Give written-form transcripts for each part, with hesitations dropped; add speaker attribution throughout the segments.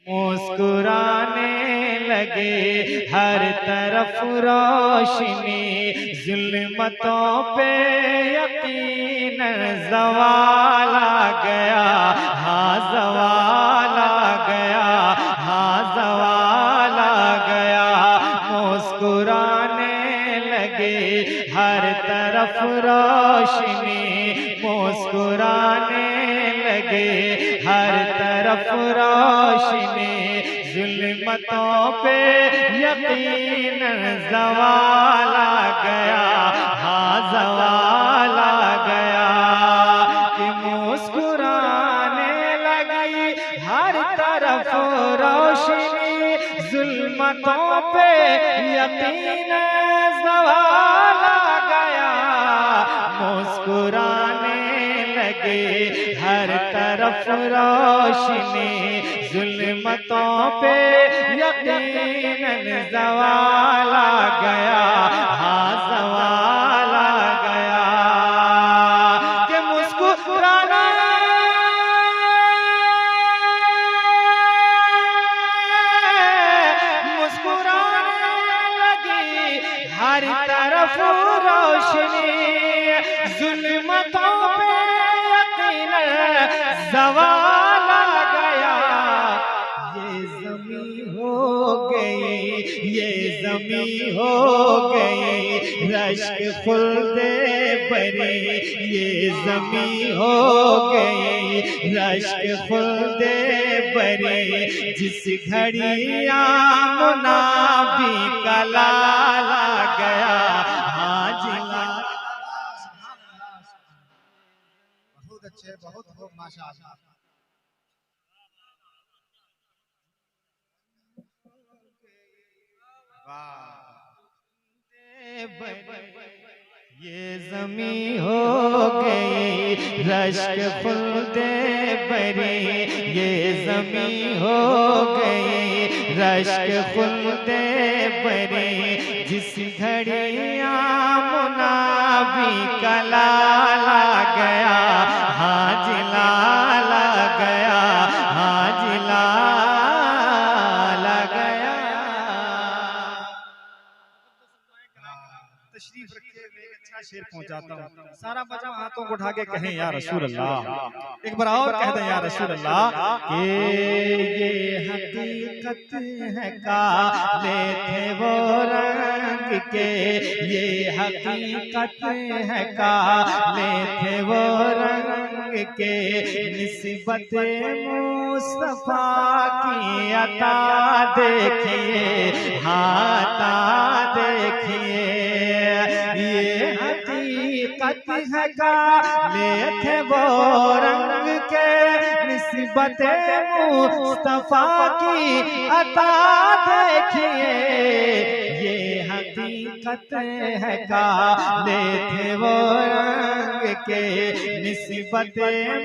Speaker 1: मुस्कुराने लगे हर तरफ रोशनी, जुल्मतों पे यकीन ज़वाल आ गया, हाँ ज़वाल आ गया, हाँ ज़वाल आ गया। मुस्कुराने लगे हर तरफ रोशनी, मुस्कुराने लगे हर तरफ रोशनी, जुल्मतों पे यकीन ज़वाल आ गया, हाँ ज़वाल आ गया। कि मुस्कुराने लगी हर तरफ रोशनी, जुल्मतों पे यकीन ज़वाल आ गया। मुस्कुराने लगे हर तरफ रोशनी, जुल्मतों पे यकीनन ज़वाल आ गया, हाँ ज़वाल आ गया। कि मुस्कुराने लगी हर तरफ रोशनी, जुल्मतों पे यकीन ज़वाल आ गया। ये ज़मीं हो गई, ये ज़मीं हो गई रश्क खुल्दे बरी, ये ज़मीं हो गई रश्क खुल्दे बरी। जिस घड़ी आमना भी कलाल आ गया, हाँ जिला।
Speaker 2: बहुत अच्छे, बहुत खूब, माशाअल्लाह।
Speaker 1: ये ज़मीं हो गई रश्क खुल्दे बरी, ये ज़मीं हो गई रश्क खुल्दे बरी। जिस घड़ी आमना भी कलाल आ गया, हाँ जिलाल आ गया, हाँ जिलाल आ गया।
Speaker 2: तशरीफ रखिए, मैं एक अच्छा शेर पहुंचाता हूँ। सारा बजा हाथों को उठा के कहें या रसूल अल्लाह। एक बार और कह दें या रसूल अल्लाह।
Speaker 1: कि ये हकीकत है काले थे वो रंग के, ये हकीकत है काले थे वो रंग के। निस्बत मुस्तफा की अता देखिए, हाँ अता देखिए। ये हकीकत है काले थे वो रंग के, निस्बत मुस्तफा की अता देखिए। ये हकीकत है काले थे वो रंग के, निस्बत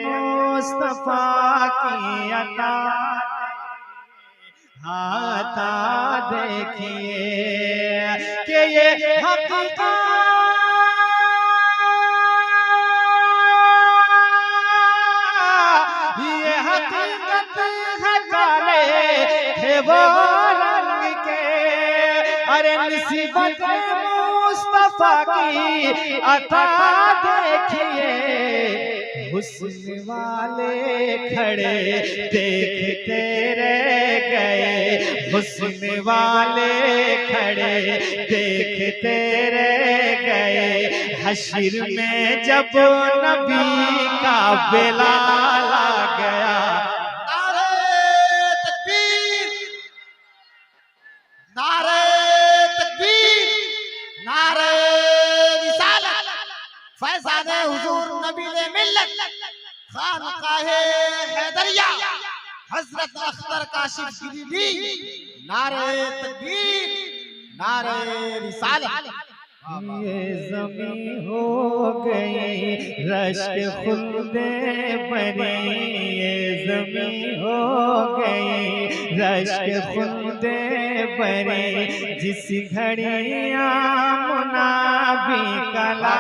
Speaker 1: मुस्तफा की अता हाथा देखिए। कि ये हकीकत है काले थे वो रंग के, अरे निस्बत मुस्तफा की अता देखिए। हुस्न वाले खड़े देखते रह गए, हुस्न वाले खड़े देखते रह गए। हश्र में जब नबी का बिलाल आ गया,
Speaker 2: नारे तकबीर, नारे रिसालत, फैज़ाने हुजूर नबीले मिल्लत, खानकाहे हैदरिया, हजरत अख्तर काशिफ गिरिडी। नारे तकबीर, नारे रिसालत।
Speaker 1: ये ज़मीं हो गई रश्क खुल्दे बरी, ये ज़मीं हो गई रश्क खुल्दे बरी। जिस घड़ी आमना भी कला,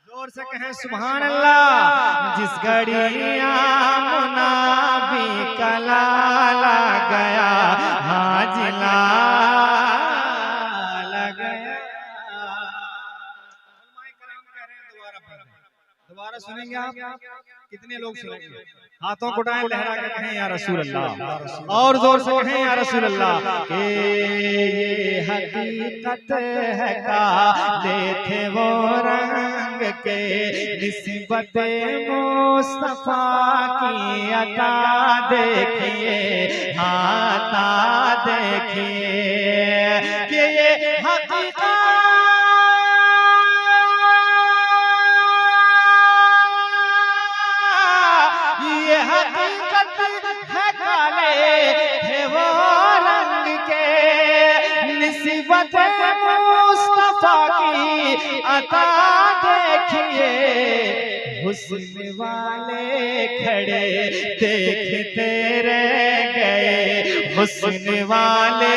Speaker 1: जोर से कहें सुभान अल्लाह। जिस घड़ी आमना भी बिलाल आ गया।
Speaker 2: दोबारा सुनेंगे आप? कितने लोग सुनेंगे? हाथों को उठाएं, लहरा के कहें या रसूल अल्लाह, और जोर से कहें या रसूल अल्लाह।
Speaker 1: कि ये हकीकत है काले थे वो रंग के, निस्बत मुस्तफा की अता देखिए, आता देखिए कि ये हकीकत है काले थे वो रंग के, निस्बत मुस्तफा की अता देखिए, हुस्न वाले खड़े देखते रह गए, हुस्न वाले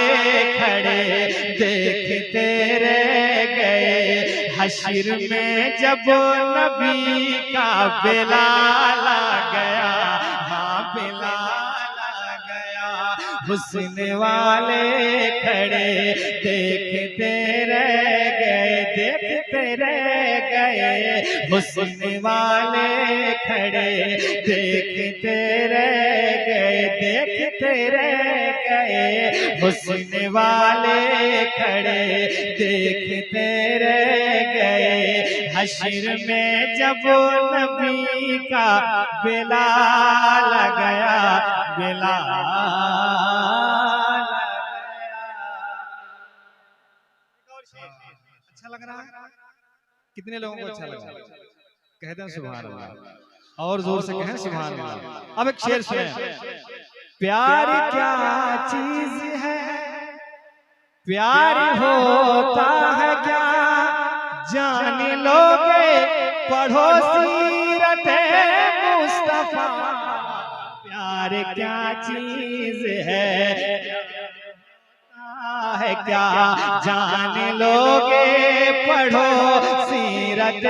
Speaker 1: खड़े देखते रह गए। हश्र में जब नबी का बिलाल आ गया, हाँ बिलाल आ गया, हुस्न वाले खड़े देखते रह गए, देखते रह गए, हुस्न वाले खड़े देखते रह गए, देखते रह गए, हुस्न वाले खड़े देखते रह गए। हश्र में जब नबी का बिलाल आ गया, बिलाल आ गया।
Speaker 2: अच्छा लग रहा है? कितने लोगों को अच्छा लगा? कहते हैं सुभान अल्लाह, और जोर से कहें सुभान अल्लाह। अब एक शेर सुने।
Speaker 1: प्यार क्या चीज है, प्यार होता है क्या, जान लोगे पढ़ो सीरत मुस्तफा। प्यार क्या चीज है क्या, जान लोगे पढ़ो सीरत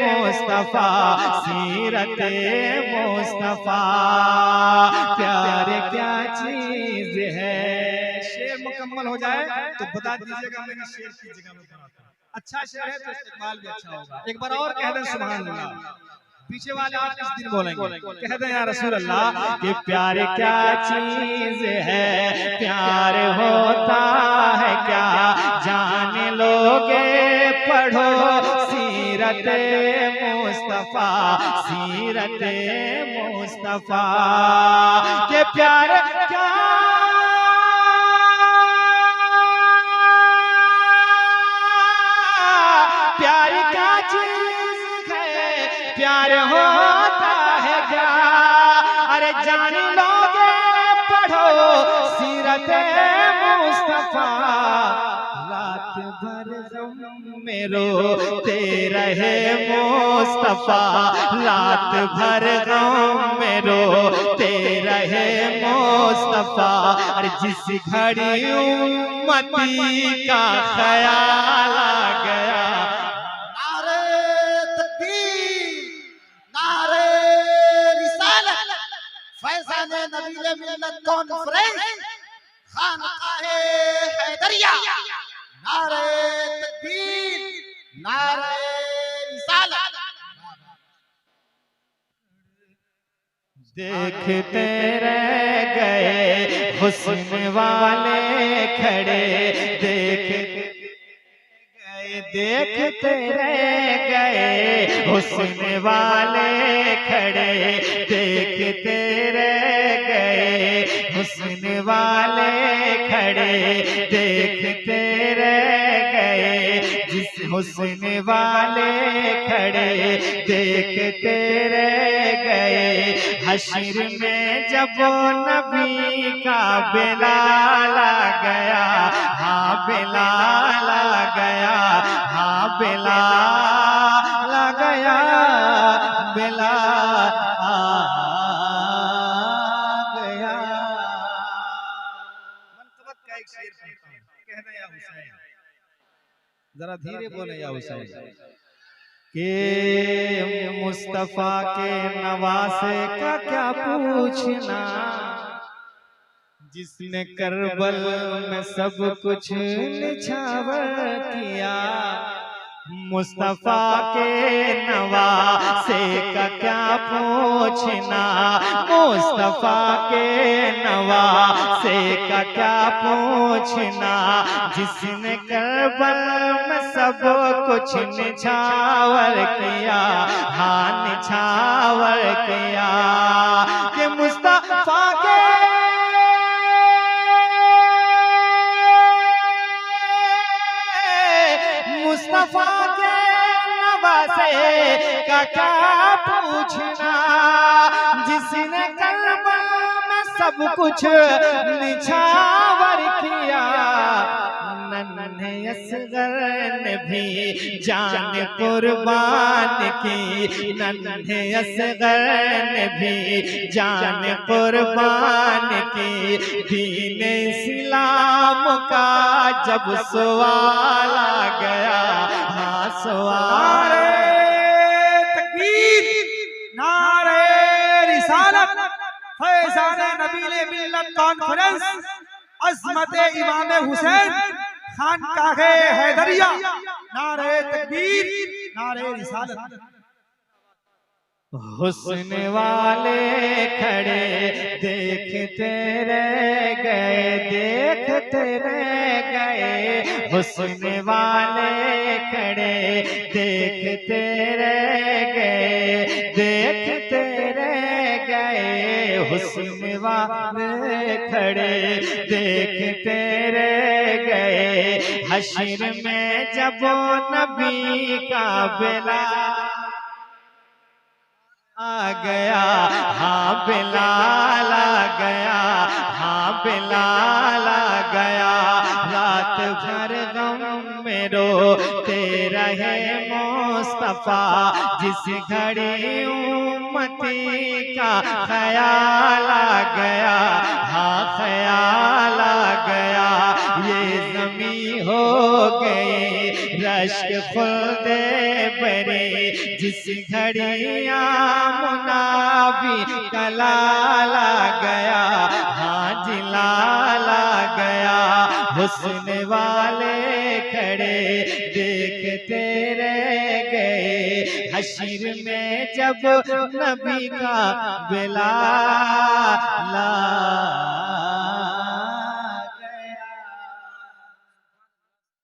Speaker 1: मुस्तफा, सीरत मुस्तफा। प्यार क्या चीज है।
Speaker 2: शेर मुकम्मल हो जाए तो बता दीजिएगा, मैंने शेर की जगह में पढ़ा था। अच्छा शेर है तो इस्तेमाल भी अच्छा होगा। एक बार और कह दें सुभान अल्लाह। पीछे वाले आप किस दिन बोलेंगे? कह दें या रसूल अल्लाह
Speaker 1: कि प्यार क्या चीज है, प्यार होता है क्या, जान लोगे पढ़ो सीरत मुस्तफा, सीरत मुस्तफा। के प्यार क्या प्यार होता है क्या, अरे जान लोगे पढ़ो सीरत मुस्तफा। रात भर गम में रोते रहे मुस्तफा, रात भर गम में रोते रहे मुस्तफा। अरे जिस घड़ी उम्मती का ख्याल आ गया,
Speaker 3: नबीले मिल्लत कॉन्फ्रेंस खानकाहे हैदरिया, नारे तकबीर, नारे रिसालत।
Speaker 1: देखते रह गए हुस्न वाले खड़े, देखते रह गए हुस्न वाले खड़े, देखते रह गए हुस्न वाले खड़े, देखते रह गए। जिस हुस्न वाले खड़े देखते रह गए। हश्र में जब नबी का बिलाल आ गया, हाँ बिलाल आ गया, हाँ बिलाल आ गया, बिलाल आ गया।
Speaker 2: मनक़बत का एक शेर पढ़ता हूं, कहना या हुसैन, जरा धीरे बोले या हुसैन।
Speaker 1: के मुस्तफा के नवासे का क्या पूछना, जिसने करबल में सब कुछ निछावर किया, मुस्तफा के नवासे का क्या पूछना, मुस्तफा के नवासे का क्या पूछना। जिसने करबल में सब कुछ निछावर किया, हाँ निछावर किया, कि मुस्तफा के मुस्तफा के नवासे का क्या पूछना। जिसने करबल में सब कुछ निछावर किया, नन्हे असगर ने भी जान कुर्बान की, नन्हे असगर ने भी जान कुर्बान की। दीन इस्लाम का जब सवाल आ गया, हाँ सवाल
Speaker 2: तकबीर, नारे रिसालत, फैज़ाने नबीले मिल्लत कॉन्फ्रेंस, अज़मत इमाम हुसैन, खानकाहे हैदरिया, नारे तकबीर, नारे रिसालत।
Speaker 1: हुस्न वाले खड़े देखते रह गए, देखते रह गए। हुस्न वाले खड़े देखते रह गए, देखते रह गए। हुस्न वाले खड़े देखते रह गए। हश्र में जब नबी का बेला आ गया, हाँ बिलाल आ गया, हाँ बिलाल आ गया। रात भर गम में रोते रहे मुस्तफा, जिस घड़ी उम्मती का ख्याल आ गया, हाँ ख्याल आ गया। ये ज़मीं हो गई रश्क खुल्दे बरे, जिस घड़िया मुनाबी कलाल आ गया, हाँ जिलाल आ गया। हुस्न वाले खड़े देखते रह गए। हश्र में जब नबी का बिलाल